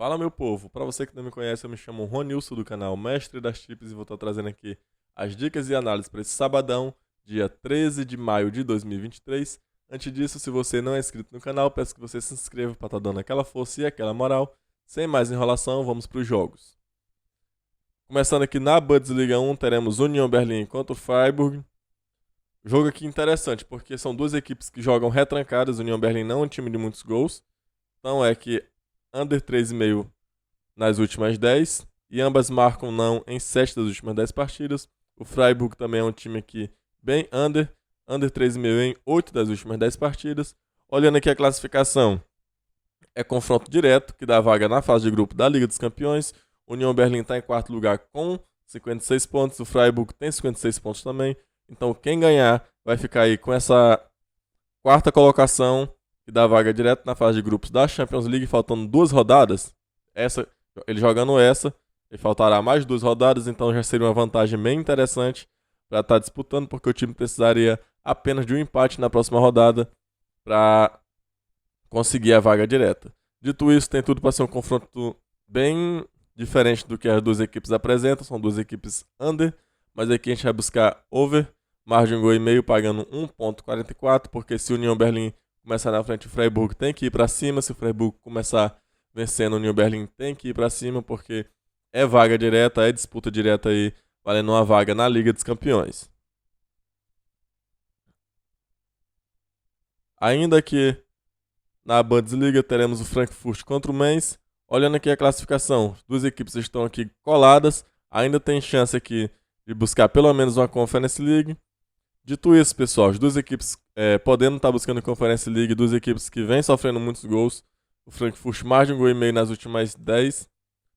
Fala, meu povo! Para você que não me conhece, eu me chamo Ronilson do canal Mestre das Chips e vou estar trazendo aqui as dicas e análises para esse sabadão, dia 13 de maio de 2023. Antes disso, se você não é inscrito no canal, peço que você se inscreva para estar dando aquela força e aquela moral. Sem mais enrolação, vamos para os jogos. Começando aqui na Bundesliga 1, teremos Union Berlin contra o Freiburg. Jogo aqui interessante, porque são duas equipes que jogam retrancadas. Union Berlin não é um time de muitos gols, então é que under 3,5 nas últimas 10 e ambas marcam não em 7 das últimas 10 partidas. O Freiburg também é um time aqui bem under 3,5 em 8 das últimas 10 partidas. Olhando aqui a classificação, é confronto direto, que dá vaga na fase de grupo da Liga dos Campeões. Union Berlin está em quarto lugar com 56 pontos, o Freiburg tem 56 pontos também. Então quem ganhar vai ficar aí com essa quarta colocação, que dá vaga direto na fase de grupos da Champions League, faltando 2 rodadas. Ele jogando ele faltará mais 2 rodadas, então já seria uma vantagem bem interessante para estar disputando, porque o time precisaria apenas de um empate na próxima rodada para conseguir a vaga direta. Dito isso, tem tudo para ser um confronto bem diferente do que as duas equipes apresentam. São duas equipes under, mas aqui a gente vai buscar over, margem de 1,5 pagando 1,44, porque se o Union Berlin começar na frente, o Freiburg tem que ir para cima. Se o Freiburg começar vencendo, o Union Berlin tem que ir para cima, porque é vaga direta, é disputa direta aí, valendo uma vaga na Liga dos Campeões. Ainda que na Bundesliga teremos o Frankfurt contra o Mainz. Olhando aqui a classificação, as duas equipes estão aqui coladas, ainda tem chance aqui de buscar pelo menos uma Conference League. Dito isso, pessoal, as duas equipes podendo estar buscando Conference League, duas equipes que vêm sofrendo muitos gols. O Frankfurt mais de 1,5 nas últimas 10,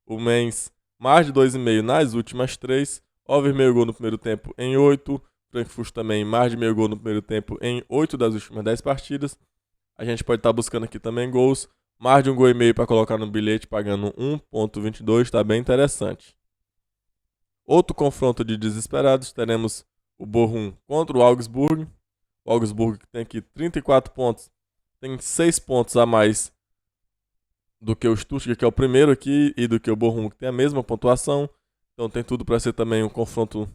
o Mainz mais de 2,5 nas últimas 3, over meio gol no primeiro tempo em 8, o Frankfurt também mais de meio gol no primeiro tempo em 8 das últimas 10 partidas. A gente pode estar buscando aqui também gols, mais de 1,5 para colocar no bilhete, pagando 1,22, está bem interessante. Outro confronto de desesperados, teremos o Bochum contra o Augsburg. O Augsburg tem aqui 34 pontos, tem 6 pontos a mais do que o Stuttgart, que é o primeiro aqui, e do que o Bochum, que tem a mesma pontuação. Então tem tudo para ser também um confronto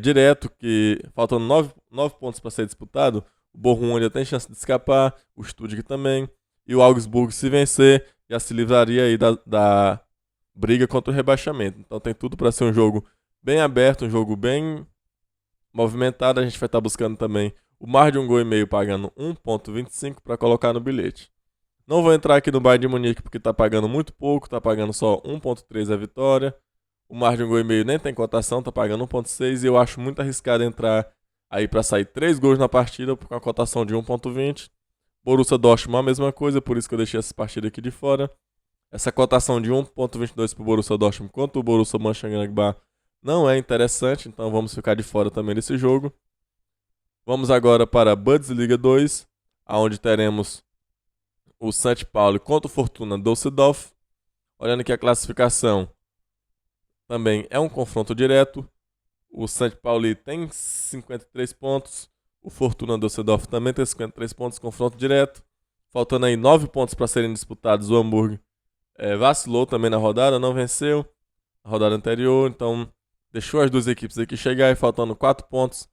direto, que faltando 9 pontos para ser disputado, o Bochum ainda tem chance de escapar, o Stuttgart também, e o Augsburg, se vencer, já se livraria aí da briga contra o rebaixamento. Então tem tudo para ser um jogo bem aberto, um jogo bem movimentado. A gente vai estar buscando também o mais de 1,5 pagando 1,25 para colocar no bilhete. Não vou entrar aqui no Bayern de Munique porque está pagando muito pouco, está pagando só 1,3 a vitória. O mais de 1,5 nem tem cotação, está pagando 1,6 e eu acho muito arriscado entrar aí para sair 3 gols na partida com a cotação de 1,20. Borussia Dortmund a mesma coisa, por isso que eu deixei essa partida aqui de fora. Essa cotação de 1,22 para o Borussia Dortmund contra o Borussia Mönchengladbach não é interessante, então vamos ficar de fora também desse jogo. Vamos agora para a Bundesliga 2, onde teremos o St. Pauli contra o Fortuna Düsseldorf. Olhando aqui a classificação, também é um confronto direto. O St. Pauli tem 53 pontos, o Fortuna Düsseldorf também tem 53 pontos, confronto direto. Faltando aí 9 pontos para serem disputados, o Hamburgo vacilou também na rodada, não venceu na rodada anterior, então deixou as duas equipes aqui chegar e faltando 4 pontos.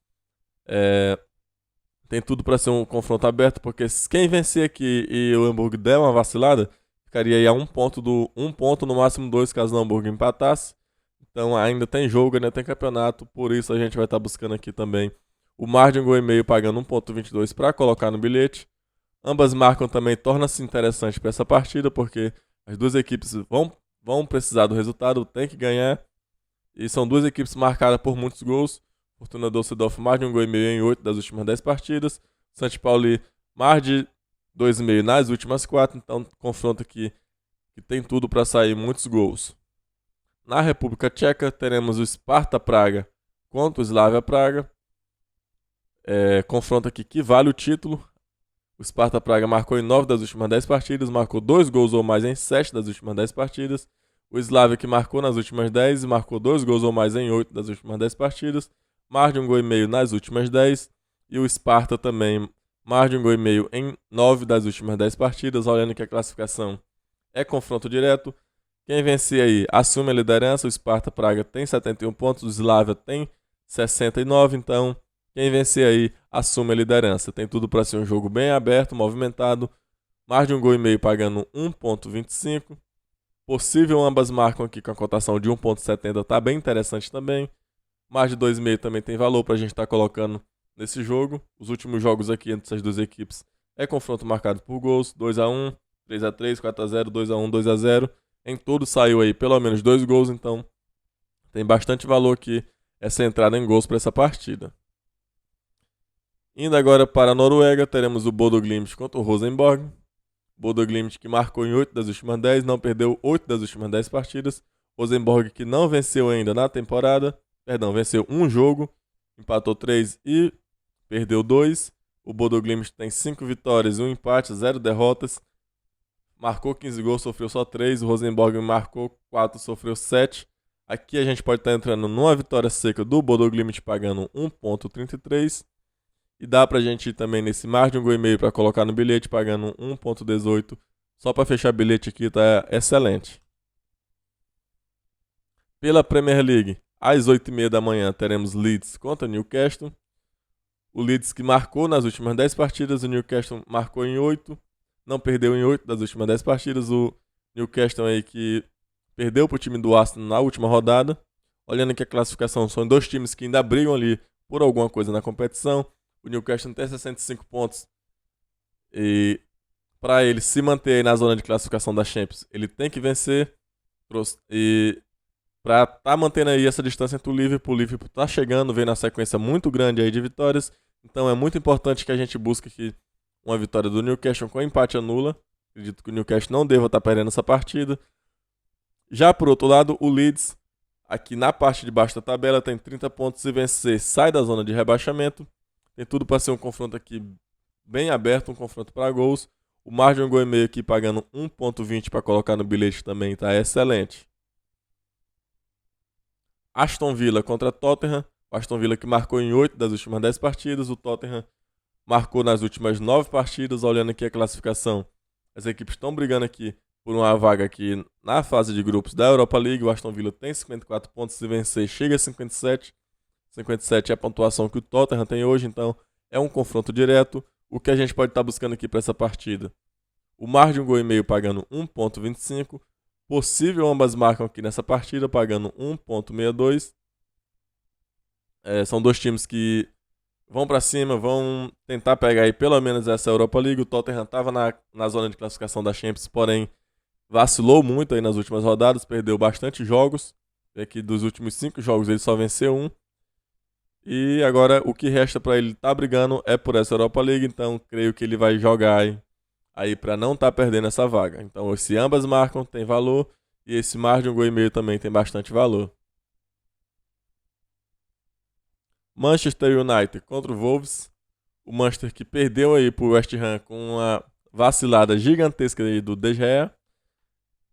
Tem tudo para ser um confronto aberto, porque quem vencer aqui e o Hamburgo der uma vacilada, ficaria aí a 1 ponto, no máximo 2, caso o Hamburgo empatasse. Então ainda tem jogo, ainda tem campeonato, por isso a gente vai estar buscando aqui também o margem 1,5 pagando 1,22 para colocar no bilhete. Ambas marcam também, torna-se interessante para essa partida, porque as duas equipes vão precisar do resultado, tem que ganhar. E são duas equipes marcadas por muitos gols. Fortuna Düsseldorf mais de 1,5 em 8 das últimas 10 partidas. St. Pauli mais de 2,5 nas últimas 4. Então confronto aqui que tem tudo para sair muitos gols. Na República Tcheca teremos o Sparta Praga contra o Slavia Praga. Confronto aqui que vale o título. O Sparta Praga marcou em 9 das últimas 10 partidas, marcou 2 gols ou mais em 7 das últimas 10 partidas. O Slavia, que marcou nas últimas 10, marcou 2 gols ou mais em 8 das últimas 10 partidas. Mais de 1,5 nas últimas 10. E o Sparta também, mais de 1,5 em 9 das últimas 10 partidas. Olhando que a classificação É confronto direto. Quem vencer aí assume a liderança. O Sparta Praga tem 71 pontos, o Slavia tem 69, então quem vencer aí assume a liderança. Tem tudo para ser um jogo bem aberto, movimentado. Mais de 1,5 gol pagando 1,25. Possível ambas marcam aqui com a cotação de 1,70, tá bem interessante também. Mais de 2,5 também tem valor para a gente estar colocando nesse jogo. Os últimos jogos aqui entre essas duas equipes é confronto marcado por gols, 2-1, 3-3, 4-0, 2-1, 2-0. Em todo saiu aí pelo menos 2 gols, então tem bastante valor aqui essa entrada em gols para essa partida. Indo agora para a Noruega, teremos o Bodo Glimt contra o Rosenborg. Bodo Glimt que marcou em 8 das últimas 10, não perdeu 8 das últimas 10 partidas. Rosenborg que não venceu ainda na temporada, venceu um jogo, empatou 3 e perdeu 2. O Bodo Glimt tem 5 vitórias, 1 empate, 0 derrotas. Marcou 15 gols, sofreu só 3. O Rosenborg marcou 4, sofreu 7. Aqui a gente pode estar entrando numa vitória seca do Bodo Glimt pagando 1,33. E dá pra gente ir também nesse mais de 1,5 gol para colocar no bilhete pagando 1,18. Só para fechar bilhete aqui tá excelente. Pela Premier League, às 8h30 da manhã teremos Leeds contra Newcastle. O Leeds que marcou nas últimas 10 partidas, o Newcastle marcou em 8. Não perdeu em 8 das últimas 10 partidas. O Newcastle aí que perdeu pro time do Arsenal na última rodada. Olhando aqui a classificação, são 2 times que ainda brigam ali por alguma coisa na competição. O Newcastle tem 65 pontos. E para ele se manter aí na zona de classificação da Champions, ele tem que vencer. E para estar mantendo aí essa distância entre o Liverpool tá chegando, vem na sequência muito grande aí de vitórias. Então é muito importante que a gente busque aqui uma vitória do Newcastle com empate anula. Acredito que o Newcastle não deva estar perdendo essa partida. Já por outro lado, o Leeds, aqui na parte de baixo da tabela, tem 30 pontos. Se vencer, sai da zona de rebaixamento. Tem tudo para ser um confronto aqui bem aberto, um confronto para gols. O margem de 1,5 gol aqui pagando 1,20 para colocar no bilhete também está excelente. Aston Villa contra Tottenham. O Aston Villa que marcou em 8 das últimas 10 partidas. O Tottenham marcou nas últimas 9 partidas. Olhando aqui a classificação, as equipes estão brigando aqui por uma vaga aqui na fase de grupos da Europa League. O Aston Villa tem 54 pontos, se vencer chega a 57. 57 é a pontuação que o Tottenham tem hoje, então é um confronto direto. O que a gente pode estar buscando aqui para essa partida? O margem de 1,5 gol pagando 1,25. Possível ambas marcam aqui nessa partida pagando 1,62. São 2 times que vão para cima, vão tentar pegar aí pelo menos essa Europa League. O Tottenham estava na zona de classificação da Champions, porém vacilou muito aí nas últimas rodadas, perdeu bastante jogos. Aqui dos últimos 5 jogos ele só venceu 1. E agora o que resta para ele estar brigando é por essa Europa League, então creio que ele vai jogar aí para não estar perdendo essa vaga. Então se ambas marcam tem valor e esse margem de 1,5 gol também tem bastante valor. Manchester United contra o Wolves. O Manchester que perdeu aí pro West Ham com uma vacilada gigantesca aí do De Gea.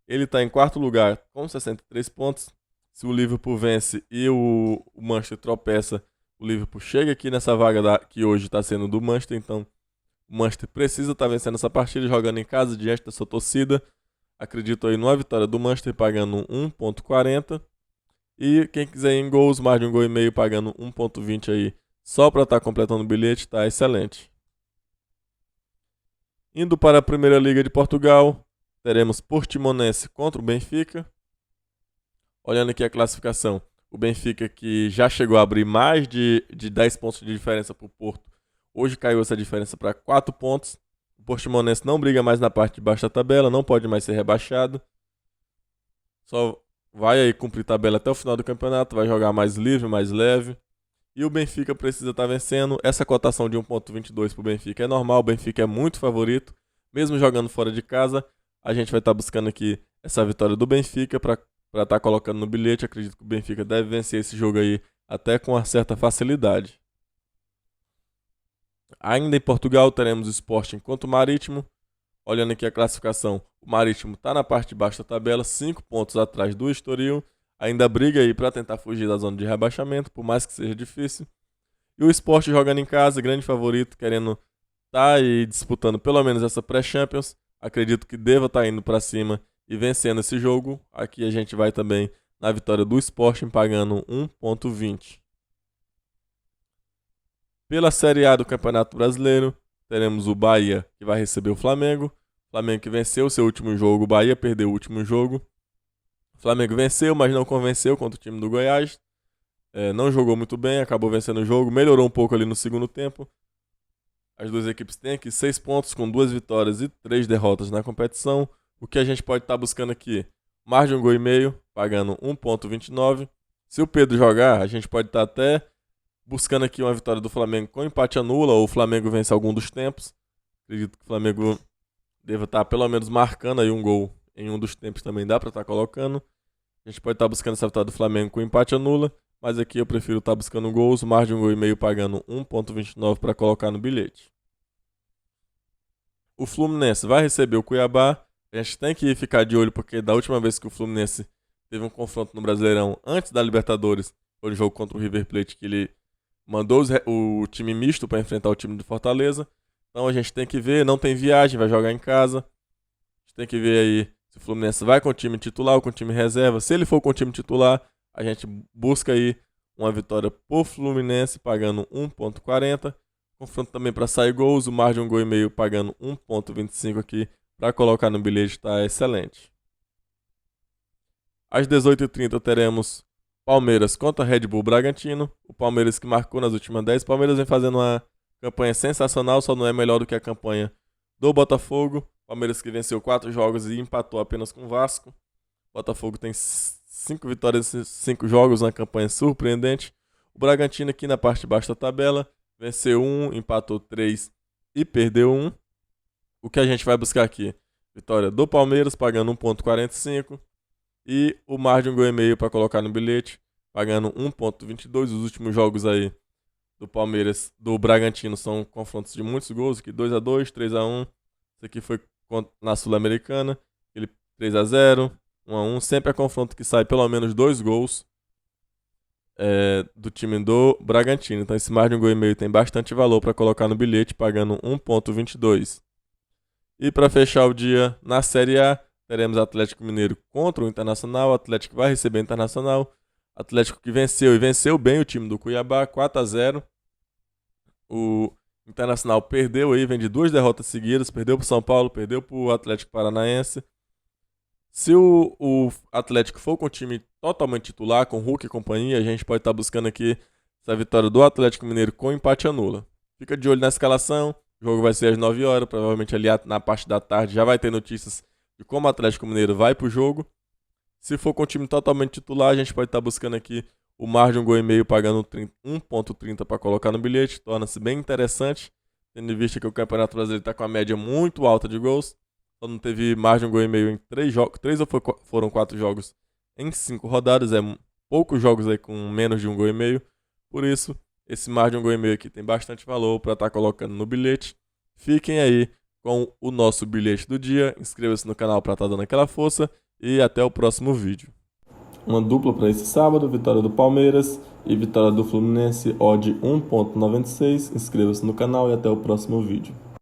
Ele está em 4º lugar com 63 pontos. Se o Liverpool vence e o Manchester tropeça, o Liverpool chega aqui nessa vaga que hoje está sendo do Manchester. Então o Manchester precisa estar vencendo essa partida, jogando em casa diante da sua torcida. Acredito aí numa vitória do Manchester pagando 1,40. E quem quiser ir em gols, mais de 1,5 gol pagando 1,20 aí, só para estar completando o bilhete, tá excelente. Indo para a Primeira Liga de Portugal, teremos Portimonense contra o Benfica. Olhando aqui a classificação, o Benfica que já chegou a abrir mais de 10 pontos de diferença para o Porto. Hoje caiu essa diferença para 4 pontos. O Portimonense não briga mais na parte de baixo da tabela, não pode mais ser rebaixado. Só vai aí cumprir tabela até o final do campeonato, vai jogar mais livre, mais leve. E o Benfica precisa estar vencendo. Essa cotação de 1,22 para o Benfica é normal, o Benfica é muito favorito. Mesmo jogando fora de casa, a gente vai estar buscando aqui essa vitória do Benfica para estar colocando no bilhete. Acredito que o Benfica deve vencer esse jogo aí até com uma certa facilidade. Ainda em Portugal teremos o Sporting contra o Marítimo. Olhando aqui a classificação, o Marítimo está na parte de baixo da tabela, 5 pontos atrás do Estoril. Ainda briga aí para tentar fugir da zona de rebaixamento, por mais que seja difícil. E o Sport jogando em casa, grande favorito, querendo estar aí disputando pelo menos essa pré-Champions. acredito que deva estar indo para cima e vencendo esse jogo. Aqui a gente vai também na vitória do Sporting, pagando 1,20. Pela Série A do Campeonato Brasileiro, teremos o Bahia, que vai receber o Flamengo. O Flamengo que venceu o seu último jogo, o Bahia perdeu o último jogo. O Flamengo venceu, mas não convenceu contra o time do Goiás. Não jogou muito bem, acabou vencendo o jogo, melhorou um pouco ali no segundo tempo. As duas equipes têm aqui 6 pontos, com 2 vitórias e 3 derrotas na competição. O que a gente pode estar buscando aqui? Mais de 1,5 gol, pagando 1,29. Se o Pedro jogar, a gente pode estar até buscando aqui uma vitória do Flamengo com empate anula, ou o Flamengo vence algum dos tempos. Acredito que o Flamengo deva estar pelo menos marcando aí um gol em um dos tempos, também dá para estar colocando. A gente pode estar buscando essa vitória do Flamengo com empate anula, mas aqui eu prefiro estar buscando gols, mais de 1,5 gol, pagando 1,29 para colocar no bilhete. O Fluminense vai receber o Cuiabá. A gente tem que ficar de olho, porque da última vez que o Fluminense teve um confronto no Brasileirão, antes da Libertadores, foi o jogo contra o River Plate, que ele mandou o time misto para enfrentar o time do Fortaleza. Então a gente tem que ver, não tem viagem, vai jogar em casa. A gente tem que ver aí se o Fluminense vai com o time titular ou com o time reserva. Se ele for com o time titular, a gente busca aí uma vitória por Fluminense, pagando 1,40. Confronto também para sair gols, o margem de 1,5 gol, pagando 1,25 aqui para colocar no bilhete, está excelente. Às 18h30 teremos Palmeiras contra Red Bull Bragantino. O Palmeiras que marcou nas últimas 10. O Palmeiras vem fazendo uma campanha sensacional, só não é melhor do que a campanha do Botafogo. Palmeiras que venceu 4 jogos e empatou apenas com o Vasco. O Botafogo tem 5 vitórias em 5 jogos, uma campanha surpreendente. O Bragantino aqui na parte de baixo da tabela, venceu 1, empatou 3 e perdeu 1. O que a gente vai buscar aqui? Vitória do Palmeiras, pagando 1,45. E o margem de 1,5 gol para colocar no bilhete, pagando 1,22. Os últimos jogos aí do Palmeiras, do Bragantino, são confrontos de muitos gols. Aqui 2-2, 3-1. Esse aqui foi na Sul-Americana. Ele 3-0, 1-1. Sempre é confronto que sai pelo menos 2 gols do time do Bragantino. Então esse margem de 1,5 gol tem bastante valor para colocar no bilhete, pagando 1,22. E para fechar o dia na Série A, teremos Atlético Mineiro contra o Internacional. O Atlético vai receber o Internacional. Atlético que venceu e venceu bem o time do Cuiabá, 4-0. O Internacional perdeu aí, vem de 2 derrotas seguidas. Perdeu para o São Paulo, perdeu para o Atlético Paranaense. Se o Atlético for com o time totalmente titular, com Hulk e companhia, a gente pode estar buscando aqui essa vitória do Atlético Mineiro com empate anula. Fica de olho na escalação. O jogo vai ser às 9 horas, provavelmente ali na parte da tarde já vai ter notícias de como o Atlético Mineiro vai pro jogo. Se for com o time totalmente titular, a gente pode estar buscando aqui o margem de 1,5 gol, pagando 1,30 para colocar no bilhete. Torna-se bem interessante, tendo em vista que o Campeonato Brasileiro está com a média muito alta de gols. Só não teve margem de 1,5 gol em 3 jogos, 3 ou foram 4 jogos em 5 rodadas. É poucos jogos aí com menos de 1,5 gol. Por isso, esse margem de 1,5 gol aqui tem bastante valor para estar colocando no bilhete. Fiquem aí com o nosso bilhete do dia. Inscreva-se no canal para estar dando aquela força. E até o próximo vídeo. Uma dupla para esse sábado: vitória do Palmeiras e vitória do Fluminense, odd 1,96. Inscreva-se no canal e até o próximo vídeo.